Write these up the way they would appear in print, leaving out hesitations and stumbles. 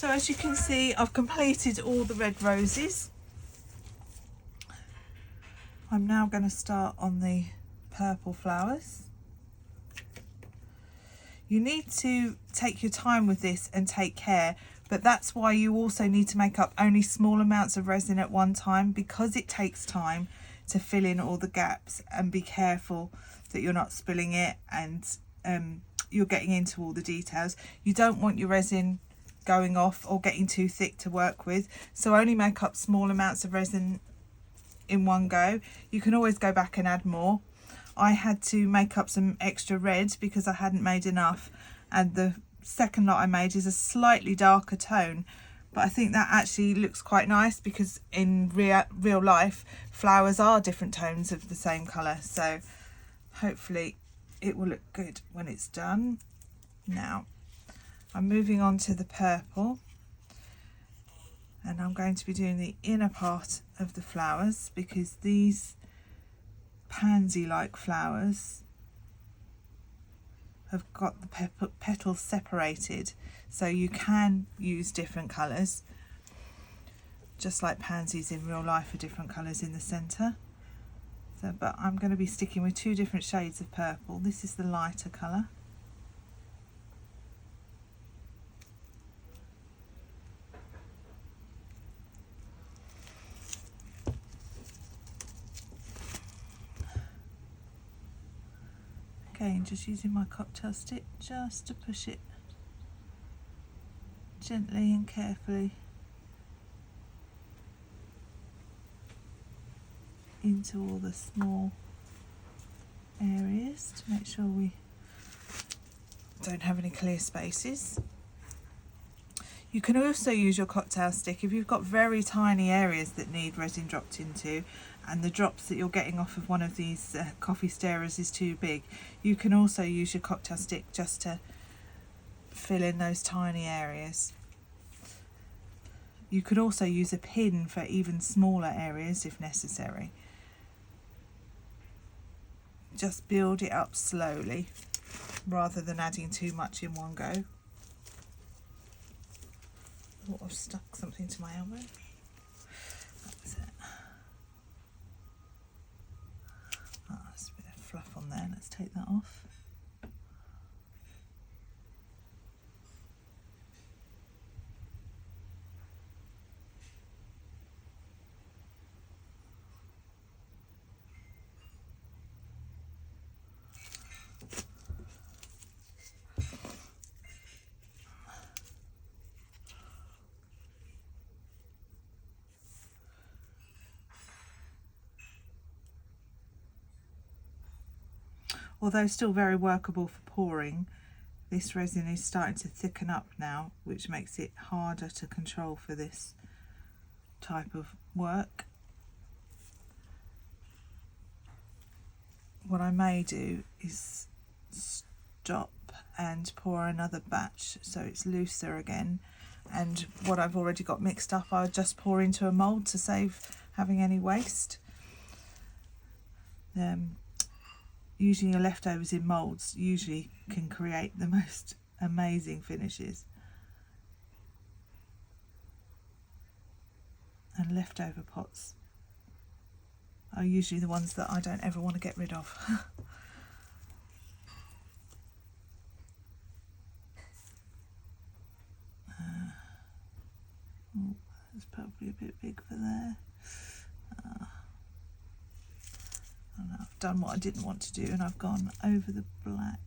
So as you can see, I've completed all the red roses. I'm now going to start on the purple flowers. You need to take your time with this and take care, but that's why you also need to make up only small amounts of resin at one time, because it takes time to fill in all the gaps, and be careful that you're not spilling it and you're getting into all the details. You don't want your resin going off or getting too thick to work with, so only make up small amounts of resin in one go. You can always go back and add more. I had to make up some extra red because I hadn't made enough, and the second lot I made is a slightly darker tone, but I think that actually looks quite nice because in real life flowers are different tones of the same colour, so hopefully it will look good when it's done. Now I'm moving on to the purple, and I'm going to be doing the inner part of the flowers because these pansy like flowers have got the petals separated, so you can use different colours, just like pansies in real life are different colours in the centre. So, but I'm going to be sticking with two different shades of purple. This is the lighter colour. Again, just using my cocktail stick just to push it gently and carefully into all the small areas to make sure we don't have any clear spaces. You can also use your cocktail stick if you've got very tiny areas that need resin dropped into, and the drops that you're getting off of one of these coffee stirrers is too big. You can also use your cocktail stick just to fill in those tiny areas. You could also use a pin for even smaller areas if necessary. Just build it up slowly rather than adding too much in one go. Oh, I've stuck something to my elbow. That's it. Oh, there's a bit of fluff on there. Let's take that off. Although still very workable for pouring, this resin is starting to thicken up now, which makes it harder to control for this type of work. What I may do is stop and pour another batch so it's looser again, and what I've already got mixed up I'll just pour into a mould to save having any waste. Using your leftovers in moulds usually can create the most amazing finishes. And leftover pots are usually the ones that I don't ever want to get rid of. Oh, that's probably a bit big for there. I've done what I didn't want to do and I've gone over the black.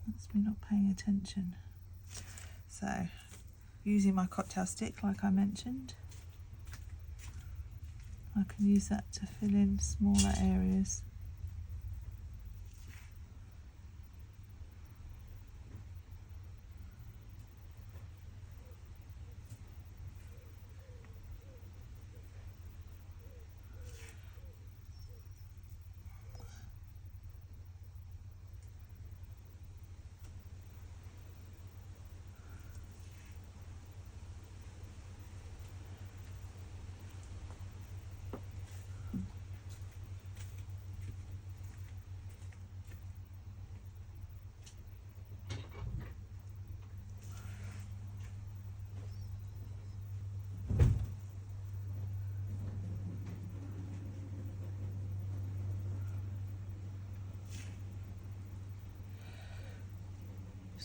That's me not paying attention. So, using my cocktail stick like I mentioned, I can use that to fill in smaller areas.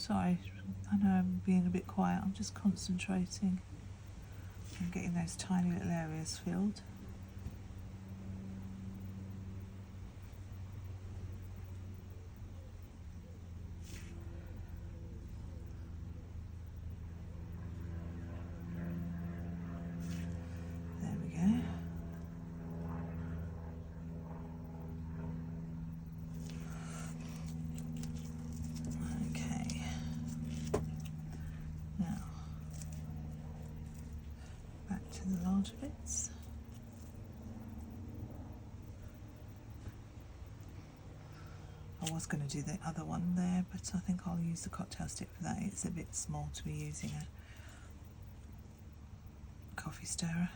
Sorry, I know I'm being a bit quiet. I'm just concentrating on getting those tiny little areas filled. There we go. Okay. Now, back to the larger bits. I was going to do the other one there, but I think I'll use the cocktail stick for that. It's a bit small to be using a coffee stirrer.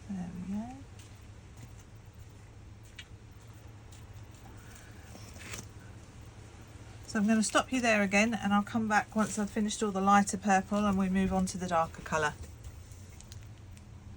There we go. So I'm going to stop you there again, and I'll come back once I've finished all the lighter purple and we move on to the darker colour.